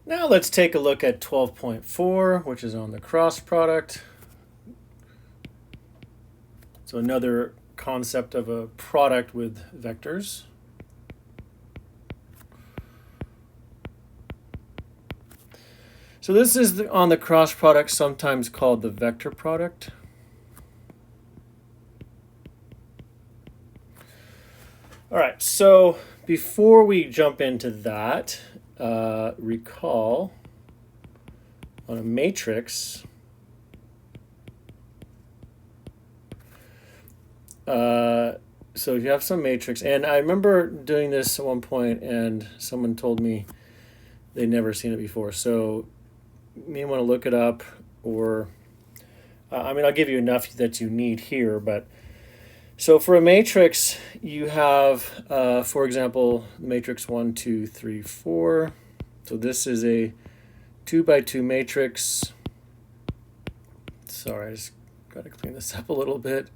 Now let's take a look at 12.4, which is on the cross product. So another concept of a product with vectors. So this is on the cross product, sometimes called the vector product. All right, so before we jump into that, recall on a matrix, so if you have some matrix, and I remember doing this at one point and someone told me they'd never seen it before, so you may want to look it up, or I mean, I'll give you enough that you need here, but so for a matrix, you have, for example, matrix 1, 2, 3, 4. So this is a 2 by 2 matrix. Sorry, I just got to clean this up a little bit.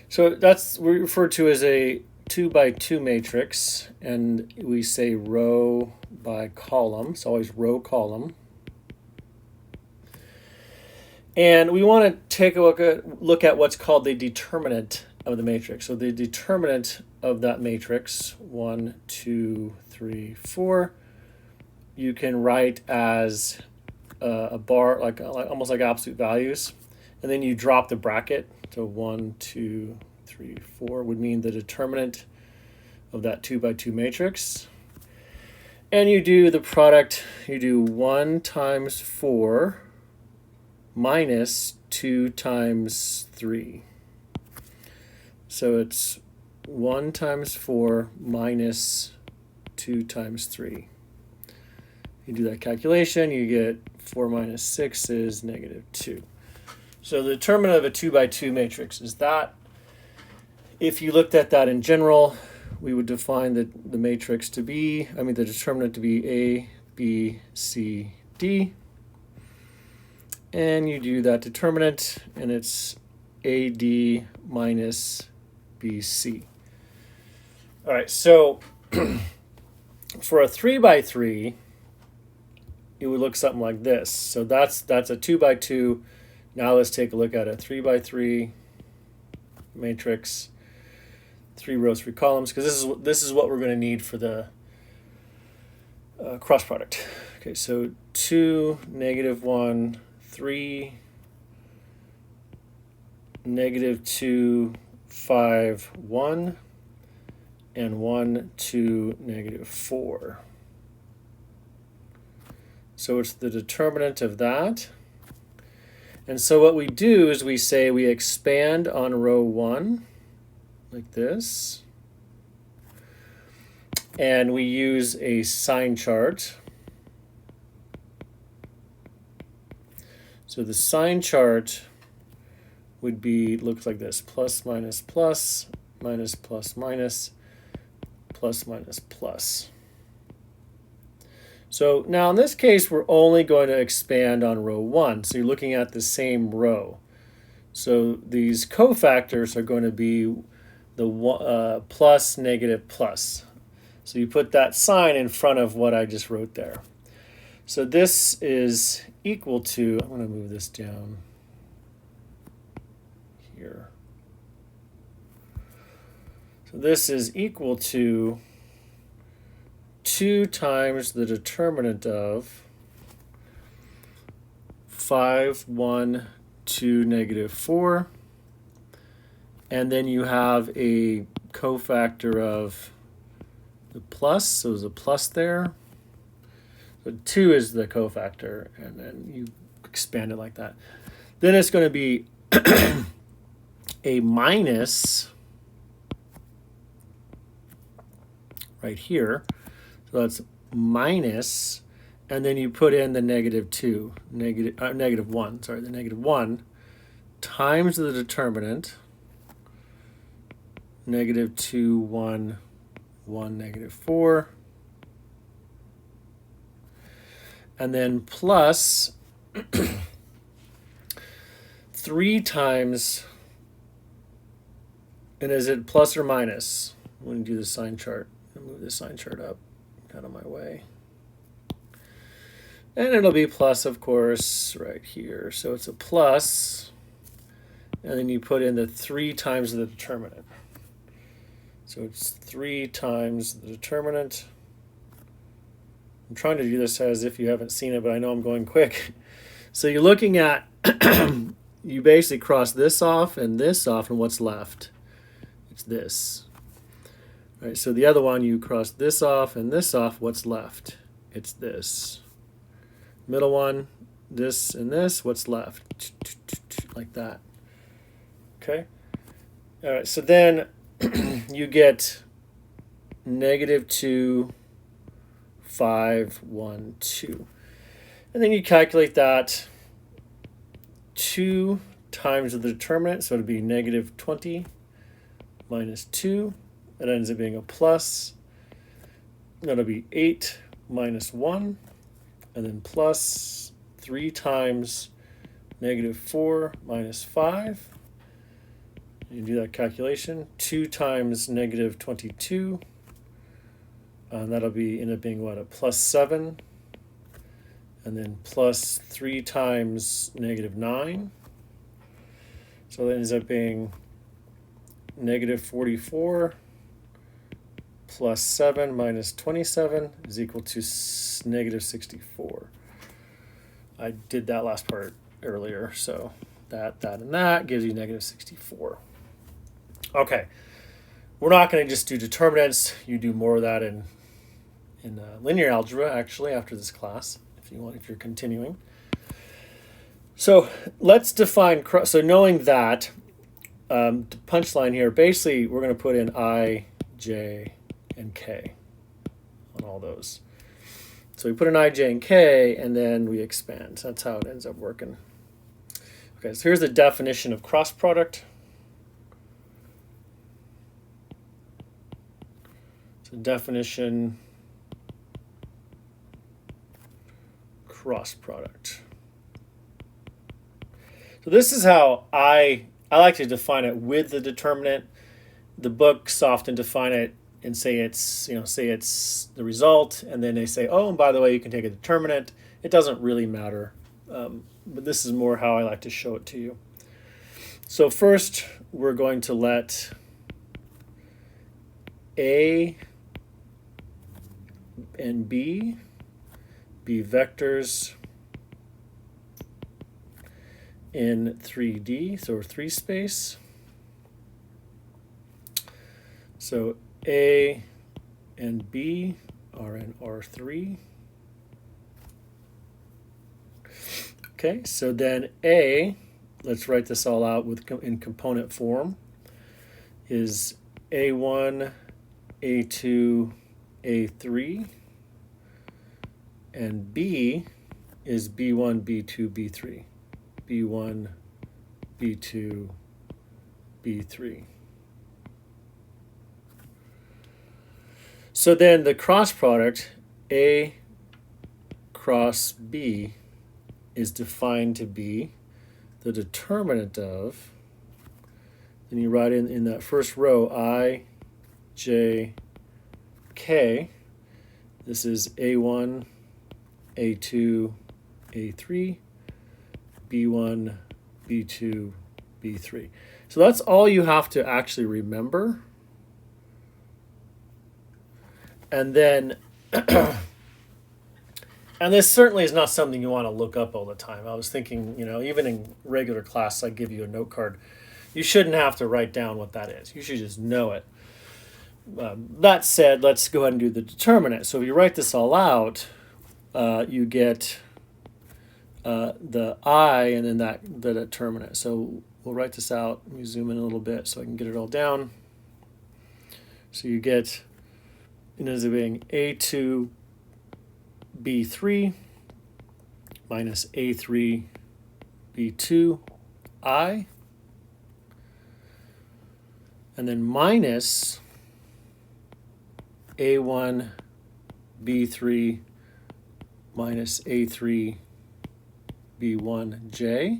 So that's we refer to as a 2 by 2 matrix, and we say row by column. It's always row column. And we want to take a look at what's called the determinant of the matrix. So the determinant of that matrix, 1, 2, 3, 4, you can write as a bar, like almost like absolute values, and then you drop the bracket. So 1, 2, 3, 4 would mean the determinant of that 2 by 2 matrix. And you do the product, you do 1 times 4 minus 2 times 3. So it's 1 times 4 minus 2 times 3. You do that calculation, you get 4 minus 6 is negative 2. So the determinant of a 2 by 2 matrix is that. If you looked at that in general, we would define the matrix to be, the determinant to be A, B, C, D. And you do that determinant, and it's AD minus BC. All right, so for a 3 by 3, it would look something like this. So that's a 2 by 2. Now let's take a look at a 3 by 3 matrix, 3 rows, 3 columns, because this is what we're going to need for the cross product. Okay, so 2, negative 1, 3, negative 2, 5, 1, and 1, 2, negative 4. So it's the determinant of that. And so what we do is we say we expand on row 1, like this. And we use a sign chart. So the sign chart would be, looks like this: plus, minus, plus, minus, plus, minus, plus, minus, plus. So now in this case, we're only going to expand on row 1. So you're looking at the same row. So these cofactors are going to be the plus, negative, plus. So you put that sign in front of what I just wrote there. So this is equal to, I'm going to move this down here. So this is equal to 2 times the determinant of 5, 1, 2, negative 4. And then you have a cofactor of the plus, so there's a plus there. So 2 is the cofactor, and then you expand it like that. Then it's going to be a minus right here. So that's minus, and then you put in the negative 1, the negative 1 times the determinant, negative 2, 1, 1, negative 4, and then plus 3 times, and is it plus or minus? When you do the sign chart, I'll move this sign chart up out of my way. And it'll be plus, of course, right here. So it's a plus, and then you put in the 3 times the determinant. So it's 3 times the determinant. I'm trying to do this as if you haven't seen it, but I know I'm going quick. So you're looking at, you basically cross this off, and what's left? It's this. All right, so the other one, you cross this off, what's left? It's this. Middle one, this and this, what's left? Like that. Okay? All right, so then you get -2, 5, 1, 2. And then you calculate that 2 times the determinant, so it'd be -20 minus 2. That ends up being a plus. That'll be 8 minus 1, and then plus 3 times -4 minus 5. You do that calculation. 2 times -22. That'll be end up being what, a +7, and then plus 3 times -9. So that ends up being -44 plus 7 minus 27 is equal to -64. I did that last part earlier, so that, and that gives you -64. Okay, we're not going to just do determinants. You do more of that in linear algebra, actually, after this class, if you're continuing. So let's define, so knowing that, the punchline here, basically we're going to put in I, J, and K on all those. So we put in I, J, and K, and then we expand. That's how it ends up working. Okay, so here's the definition of cross product. So definition, cross product. So this is how I like to define it with the determinant. The books often define it and say it's the result, and then they say, oh, and by the way, you can take a determinant. It doesn't really matter, but this is more how I like to show it to you. So first, we're going to let A and B be vectors in 3D, so 3 space. So A and B are in R3. Okay, so then A, let's write this all out in component form, is A1, A2, A3, and B is B1, B2, B3. B1, B2, B3. So then the cross product, A cross B, is defined to be the determinant of, then you write in that first row, I, J, K. This is A1, A2, A3, B1, B2, B3. So that's all you have to actually remember. And then, and this certainly is not something you want to look up all the time. I was thinking, even in regular class, I give you a note card. You shouldn't have to write down what that is. You should just know it. That said, let's go ahead and do the determinant. So if you write this all out, you get the I and then the determinant. So we'll write this out. Let me zoom in a little bit so I can get it all down. So you get, it ends up being A2, B3 minus A3, B2, I, and then minus A1, B3 minus A3, B1, J.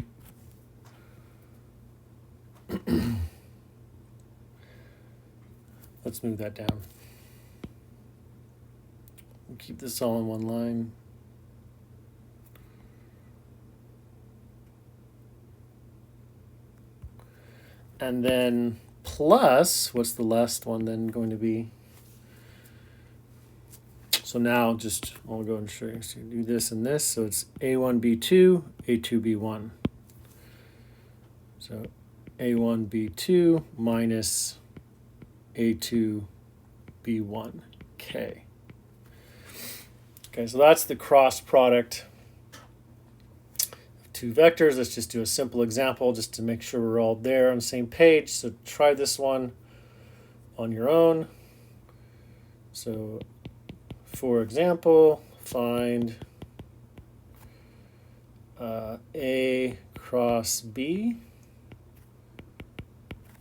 Let's move that down. We'll keep this all in one line. and then plus, what's the last one then going to be? So now just, I'll go and show you. So you do this and this. So it's A1B2, A2B1. So A1B2 minus A2B1K. Okay, so that's the cross product of two vectors. Let's just do a simple example just to make sure we're all there on the same page. So try this one on your own. So for example, find A cross B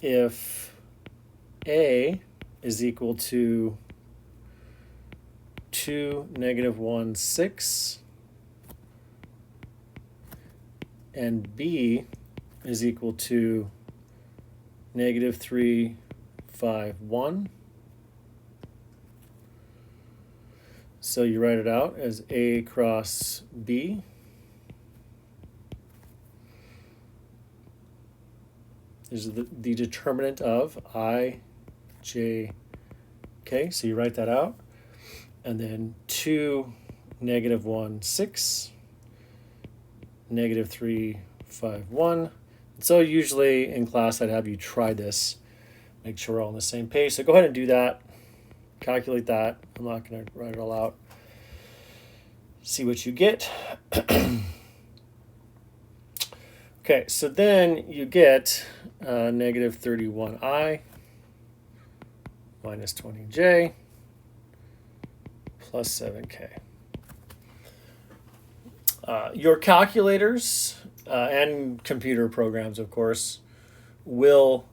if A is equal to 2, -1, 6, and B is equal to -3, 5, 1. So you write it out as A cross B. This is the determinant of I, J, K. So you write that out. And then 2, -1, 6, -3, 5, 1. So usually in class I'd have you try this, make sure we're all on the same page. So go ahead and do that, calculate that. I'm not going to write it all out. See what you get. Okay, so then you get -31i minus 20j plus 7k. Your calculators and computer programs, of course, will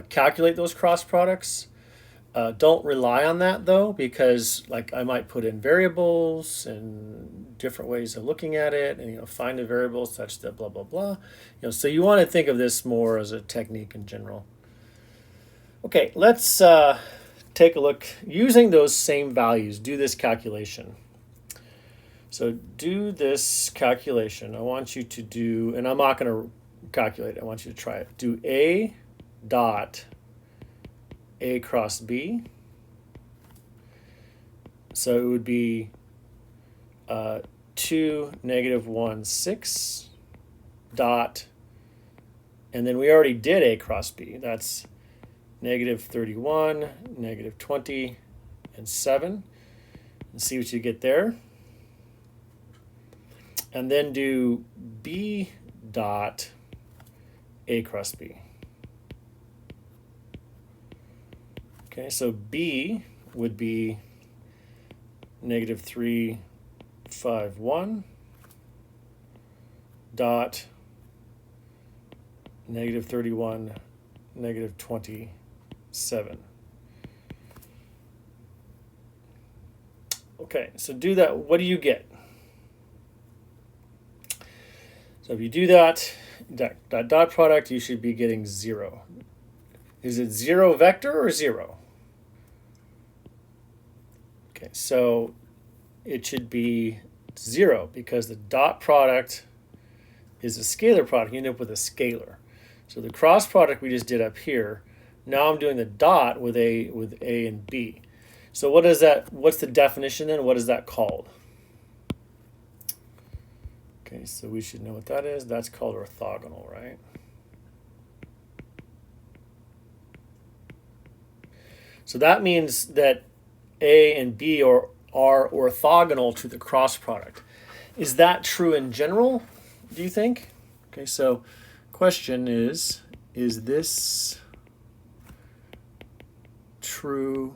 calculate those cross products. Don't rely on that though, because like I might put in variables and different ways of looking at it, and find a variable such that blah blah blah. So you want to think of this more as a technique in general. Okay, let's take a look using those same values. Do this calculation. So do this calculation. I want you to do, and I'm not going to calculate it. I want you to try it. Do A dot A cross B. So it would be 2, -1, 6 dot, and then we already did A cross B. That's -31, -20, and 7. And see what you get there. And then do B dot A cross B. Okay, so B would be -3, 5, 1 dot -31, -27. Okay, so do that. What do you get? So if you do that dot product, you should be getting 0. Is it 0 vector or 0? Okay, so it should be 0 because the dot product is a scalar product. You end up with a scalar. So the cross product we just did up here, now I'm doing the dot with A and B. So what is that? What's the definition then? What is that called? Okay, so we should know what that is. That's called orthogonal, right? So that means that A and B are orthogonal to the cross product. Is that true in general, do you think? Okay, so question is this true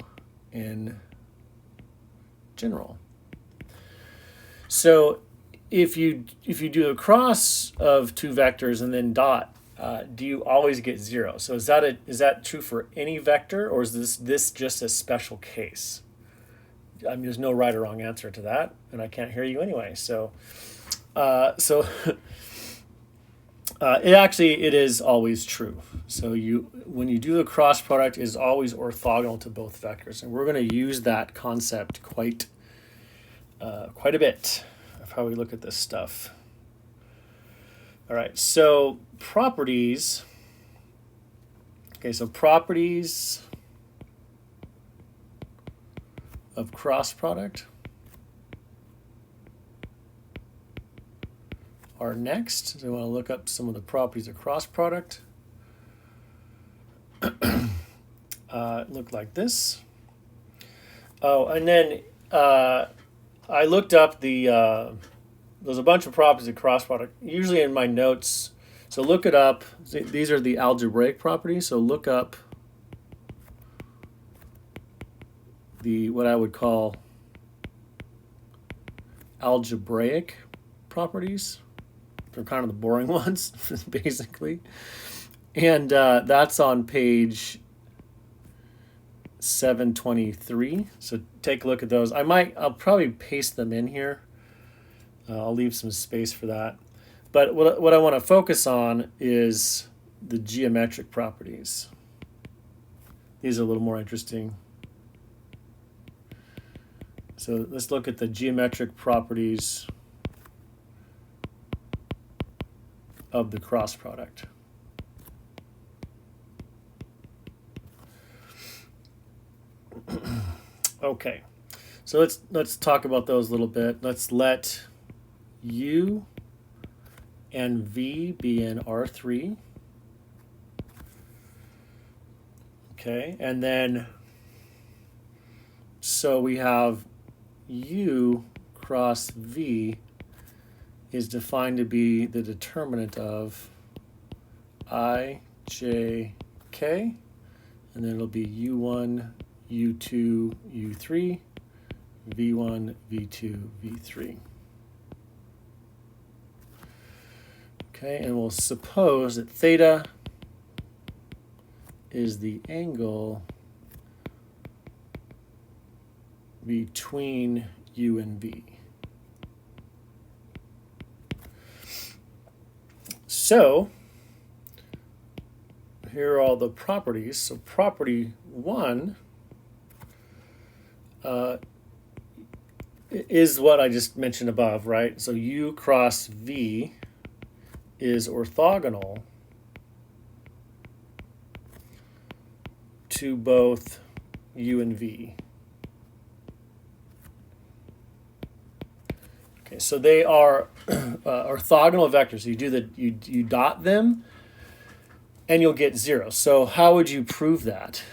in general? So if you do a cross of two vectors and then dot, do you always get 0? So is that true for any vector, or is this just a special case? I mean, there's no right or wrong answer to that, and I can't hear you anyway. So it is always true. So when you do the cross product, it is always orthogonal to both vectors, and we're going to use that concept quite a bit of how we look at this stuff. All right, so properties Okay, so properties of cross product are next. So we want to look up some of the properties of cross product. Look like this. Oh, and then I looked up there's a bunch of properties of cross product, usually in my notes. So look it up. These are the algebraic properties. So look up what I would call algebraic properties. They're kind of the boring ones, basically. And that's on page 723. So take a look at those. I'll probably paste them in here. I'll leave some space for that. But what I want to focus on is the geometric properties. These are a little more interesting. So let's look at the geometric properties of the cross product. Okay, so let's talk about those a little bit. Let's let U and V be in R3. Okay, and then so we have U cross V is defined to be the determinant of I, J, K, and then it'll be U1, U2, U3, V1, V2, V3. Okay, and we'll suppose that theta is the angle between U and V. So here are all the properties. So property 1 is what I just mentioned above, right? So U cross V is orthogonal to both U and V. Okay, so they are orthogonal vectors. You dot them, and you'll get 0. So how would you prove that,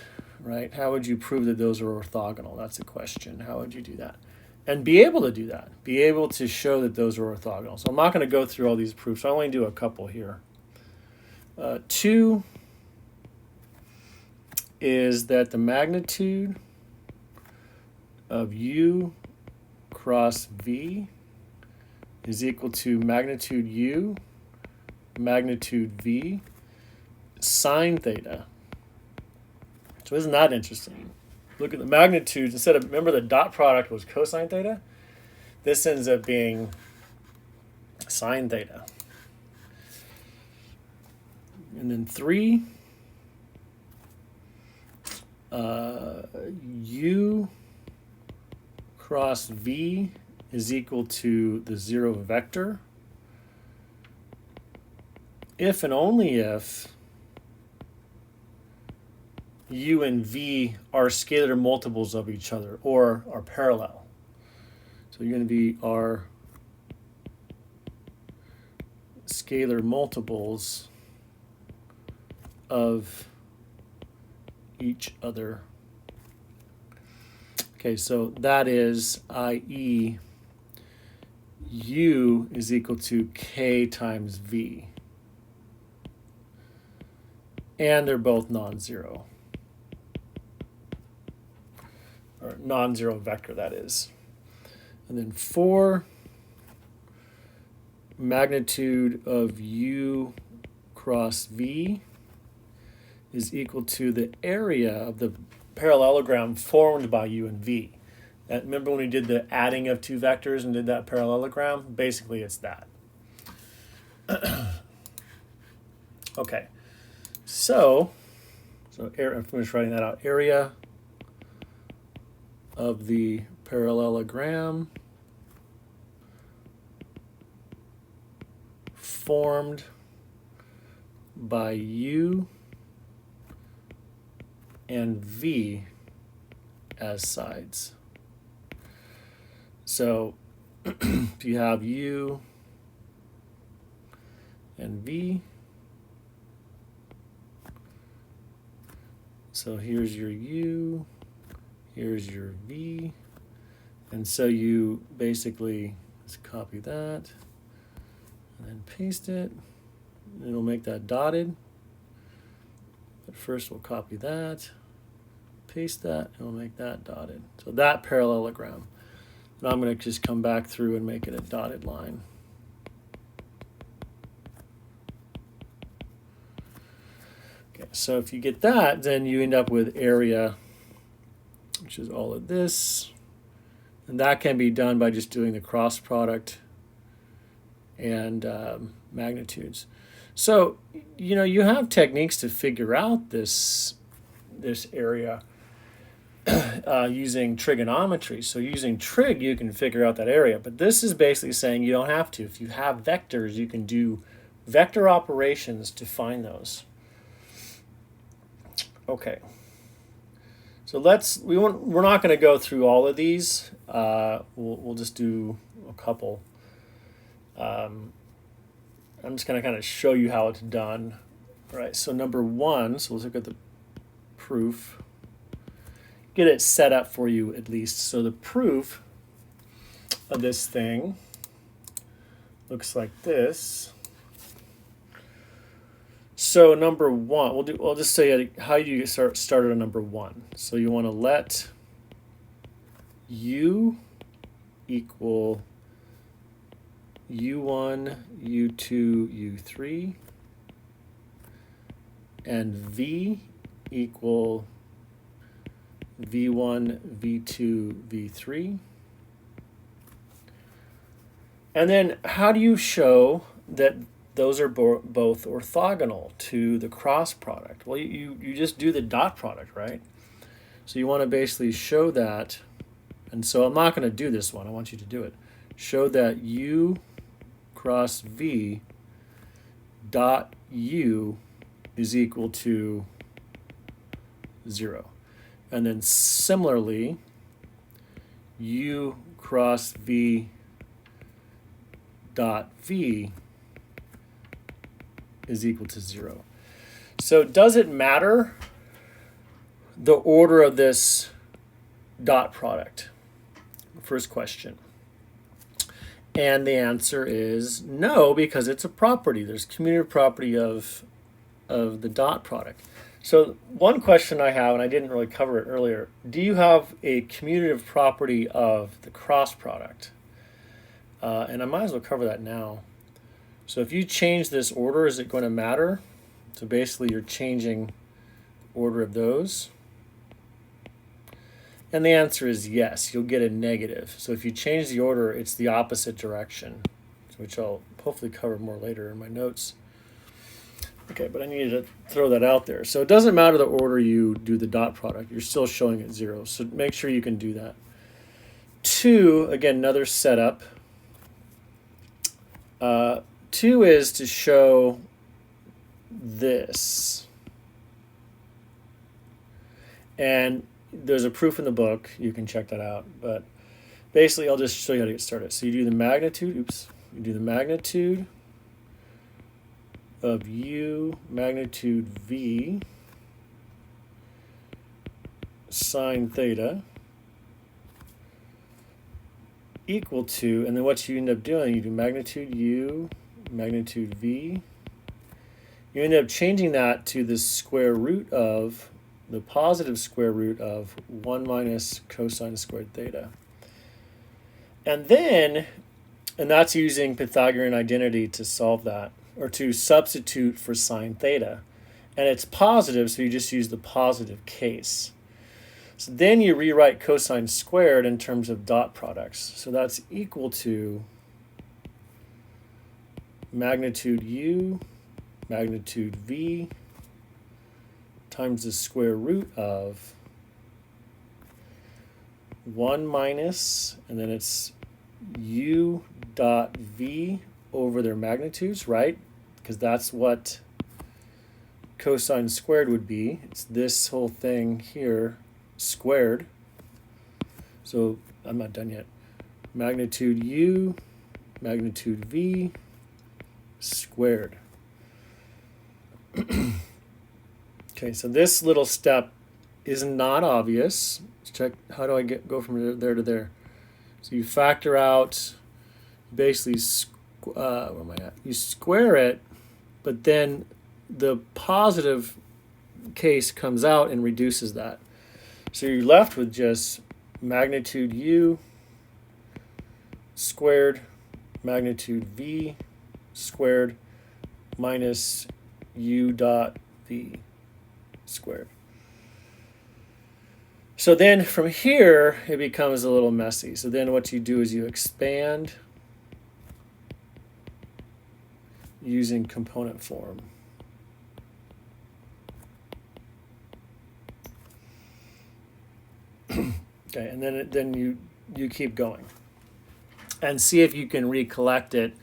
right? How would you prove that those are orthogonal? That's the question. How would you do that? And be able to do that. Be able to show that those are orthogonal. So I'm not going to go through all these proofs. I only do a couple here. 2 is that the magnitude of U cross V is equal to magnitude U, magnitude V, sine theta. So isn't that interesting? Look at the magnitudes. Instead of, remember the dot product was cosine theta? This ends up being sine theta. And then 3, U cross V is equal to the 0 vector if and only if U and V are scalar multiples of each other or are parallel. So you're going to be our scalar multiples of each other. Okay, so that is, i.e., U is equal to K times V. And they're both non-zero. Or non-zero vector, that is. And then 4, magnitude of U cross V is equal to the area of the parallelogram formed by U and V. Remember when we did the adding of two vectors and did that parallelogram? Basically, it's that. Okay, so I'm finished writing that out. Area of the parallelogram formed by U and v as sides. So if you have u and v, so here's your u, here's your v, and so you basically just copy that and then paste it. It'll make that dotted. But first we'll copy that, paste that, and we'll make that dotted. So that parallelogram. Now I'm going to just come back through and make it a dotted line. Okay, so if you get that, then you end up with area, which is all of this. And that can be done by just doing the cross product and magnitudes. So, you know, you have techniques to figure out this area using trigonometry. So using trig, you can figure out that area. But this is basically saying you don't have to. If you have vectors, you can do vector operations to find those. Okay. So we're not going to go through all of these. We'll just do a couple. I'm just going to kind of show you how it's done. All right, so number one, so let's look at the proof. Get it set up for you at least. So the proof of this thing looks like this. So number one, we'll just say how you get started on number one. So you want to let u equal u1, u2, u3, and v equal v1, v2, v3. And then how do you show that those are both orthogonal to the cross product? Well, you just do the dot product, right? So you want to basically show that, and so I'm not going to do this one. I want you to do it. Show that u cross v dot u is equal to 0. And then similarly, u cross v dot v is equal to 0. So does it matter the order of this dot product? First question. And the answer is no, because it's a property. There's commutative property of the dot product. So one question I have, and I didn't really cover it earlier, do you have a commutative property of the cross product? And I might as well cover that now. So if you change this order, is it going to matter? So basically you're changing order of those. And the answer is yes, you'll get a negative. So if you change the order, it's the opposite direction, which I'll hopefully cover more later in my notes. Okay, but I needed to throw that out there. So it doesn't matter the order you do the dot product, you're still showing it 0. So make sure you can do that. 2, again, another setup. 2 is to show this. And there's a proof in the book. You can check that out. But basically, I'll just show you how to get started. So you do the magnitude. You do the magnitude of u, magnitude v, sine theta, equal to, and then what you end up doing, you do magnitude u, magnitude v. You end up changing that to the square root of the positive square root of 1 minus cosine squared theta. And then, and that's using Pythagorean identity to solve that, or to substitute for sine theta. And it's positive, so you just use the positive case. So then you rewrite cosine squared in terms of dot products. So that's equal to magnitude u, magnitude v, times the square root of 1 minus, and then it's u dot v over their magnitudes, right? Because that's what cosine squared would be. It's this whole thing here squared. So I'm not done yet. Magnitude u, magnitude v squared. Okay, so this little step is not obvious. Let's check, how do I go from there to there? So you factor out, basically, where am I at? You square it, but then the positive case comes out and reduces that. So you're left with just magnitude u squared, magnitude v squared minus u dot v squared. So then from here, it becomes a little messy. So then what you do is you expand using component form. Okay, and then you keep going and see if you can recollect it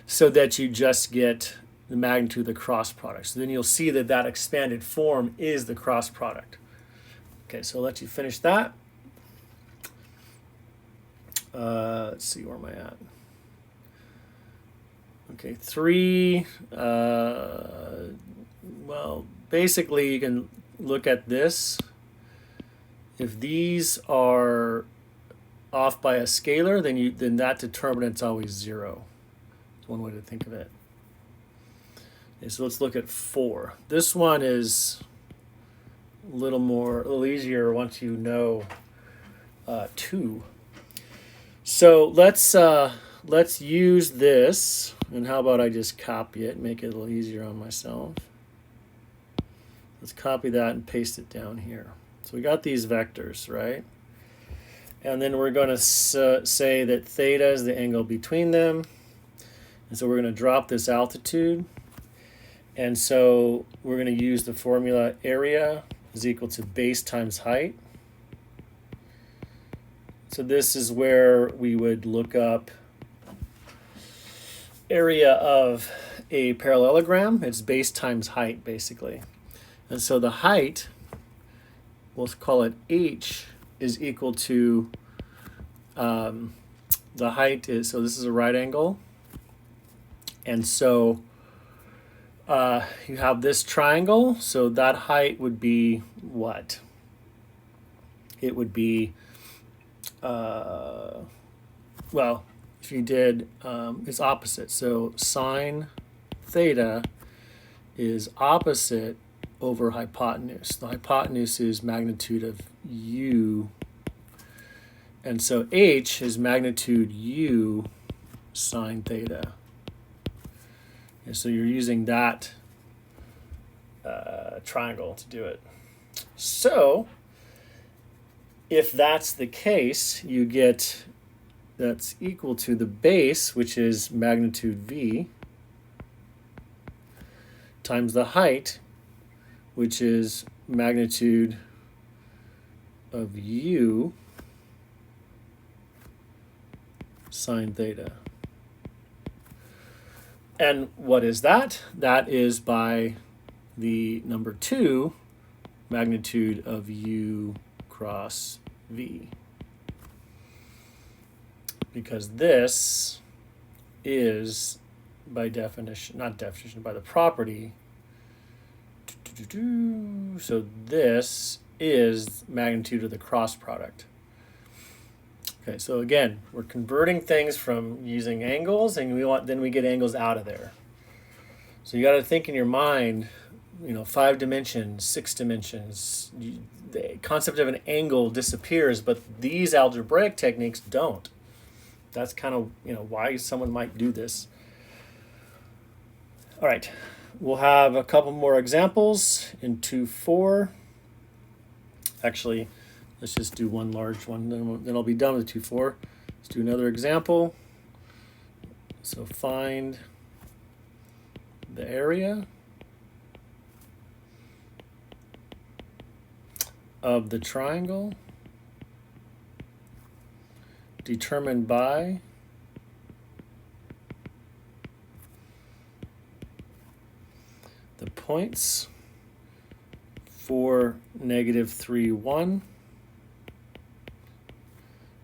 so that you just get the magnitude of the cross product. So then you'll see that that expanded form is the cross product. Okay, so I'll let you finish that. Let's see, where am I at? Okay, 3. Well, basically you can look at this. If these are off by a scalar, then that determinant's always 0. That's one way to think of it. Okay, so let's look at 4. This one is a little easier once you know 2. So let's use this, and how about I just copy it and make it a little easier on myself. Let's copy that and paste it down here. So we got these vectors, right? And then we're going to say that theta is the angle between them. And so we're going to drop this altitude. And so we're going to use the formula area is equal to base times height. So this is where we would look up area of a parallelogram. It's base times height, basically. And so the height, we'll call it h, is equal to, the height is, so this is a right angle. And so you have this triangle, so that height would be what? It would be, well, if you did, it's opposite. So sine theta is opposite over hypotenuse. The hypotenuse is magnitude of u. And so h is magnitude u sine theta. And so you're using that triangle to do it. So if that's the case, you get that's equal to the base, which is magnitude v, times the height, which is magnitude of u sine theta. And what is that? That is by the number 2, magnitude of u cross v. Because this is, by definition, not definition, by the property, so this is magnitude of the cross product. Okay, so again, we're converting things from using angles, and then we get angles out of there. So you got to think in your mind, 5 dimensions, 6 dimensions. The concept of an angle disappears, but these algebraic techniques don't. That's kind of why someone might do this. All right, we'll have a couple more examples in 2-4. Actually, let's just do one large one, then I'll be done with 2-4. Let's do another example. So find the area of the triangle determined by the points 4, negative 3, 1.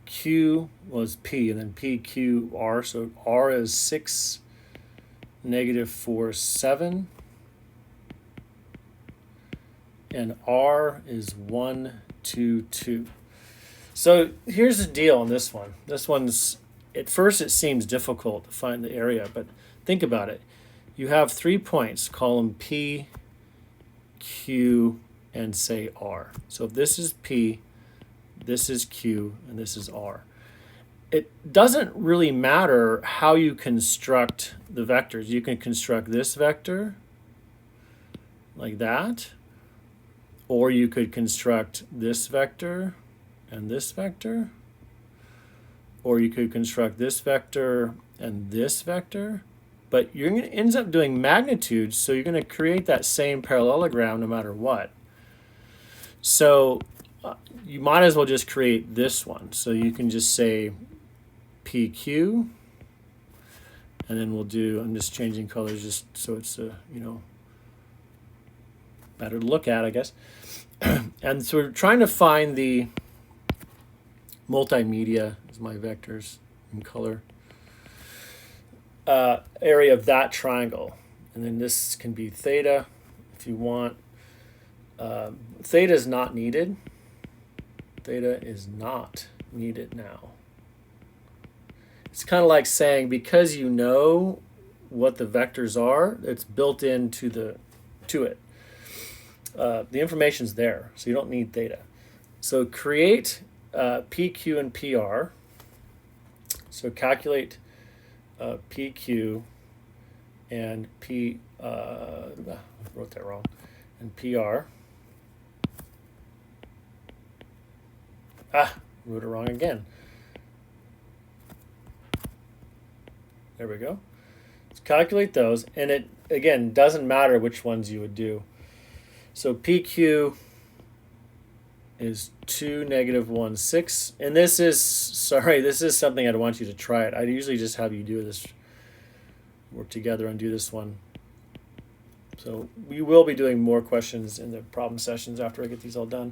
Q was P, and then P, Q, R. So R is 6, negative 4, 7. And R is 1, 2, 2. So here's the deal on this one. This one's, at first it seems difficult to find the area, but think about it. You have 3 points, call them P, Q, and say R. So if this is P, this is Q, and this is R. It doesn't really matter how you construct the vectors. You can construct this vector like that, or you could construct this vector and this vector, or you could construct this vector and this vector, but you're going to end up doing magnitudes, so you're going to create that same parallelogram no matter what. So you might as well just create this one. So you can just say PQ, and then we'll do, I'm just changing colors just so it's, better to look at, I guess. And so we're trying to find the multimedia, is my vectors in color, area of that triangle. And then this can be theta if you want. Theta is not needed. Theta is not needed now. It's kind of like saying, because you know what the vectors are, it's built into it. The information's there, so you don't need theta. So create PQ and PR. So calculate PQ and P. I wrote that wrong. And PR. Wrote it wrong again. There we go. Let's calculate those, and it again doesn't matter which ones you would do. So PQ is 2, negative 1, 6. And this is something I'd want you to try it. I'd usually just have you do this, work together and do this one. So we will be doing more questions in the problem sessions after I get these all done.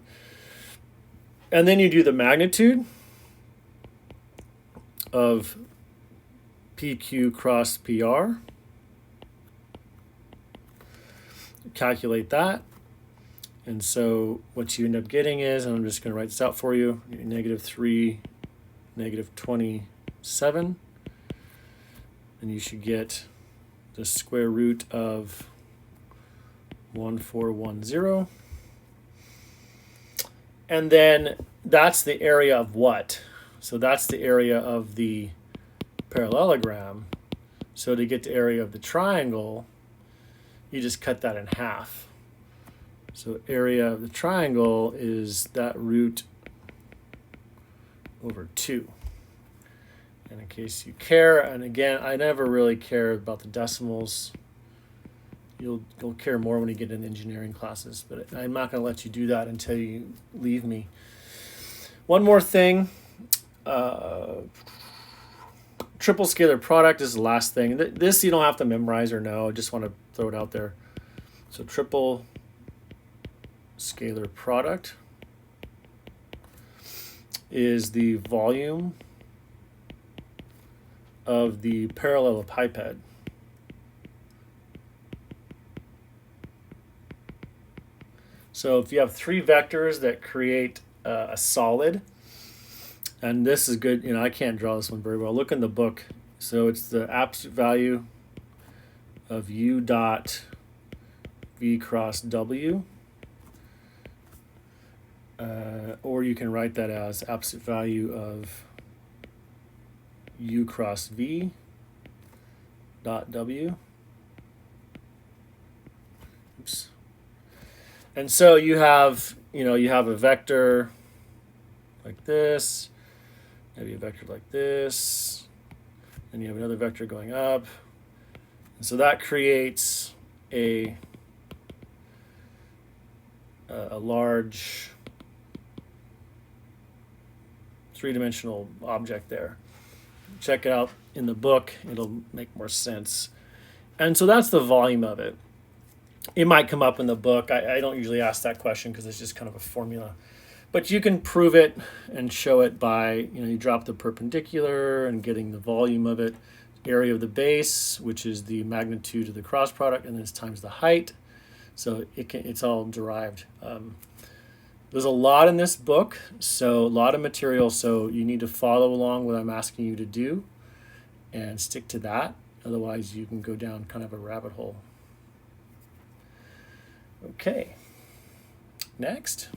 And then you do the magnitude of PQ cross PR. Calculate that. And so what you end up getting is, and I'm just going to write this out for you, negative 3, negative 27. And you should get the square root of 1410. And then that's the area of what? So that's the area of the parallelogram. So to get the area of the triangle, you just cut that in half. So area of the triangle is that root over 2. And in case you care, and again, I never really care about the decimals. You'll care more when you get in engineering classes, but I'm not going to let you do that until you leave me. One more thing. Triple scalar product is the last thing. This you don't have to memorize or know. I just want to throw it out there. So triple scalar product is the volume of the parallelepiped. So if you have 3 vectors that create a solid, and this is good, I can't draw this one very well. Look in the book. So it's the absolute value of U dot V cross W. Or you can write that as absolute value of U cross V dot W. Oops. And so you have a vector like this, maybe a vector like this, and you have another vector going up. And so that creates a large 3-dimensional object there. Check it out in the book, it'll make more sense. And so that's the volume of it. It might come up in the book. I don't usually ask that question because it's just kind of a formula. But you can prove it and show it by, you drop the perpendicular and getting the volume of it, area of the base, which is the magnitude of the cross product, and then it's times the height. So it's all derived. There's a lot in this book, so a lot of material. So you need to follow along what I'm asking you to do and stick to that. Otherwise, you can go down kind of a rabbit hole. Okay, next.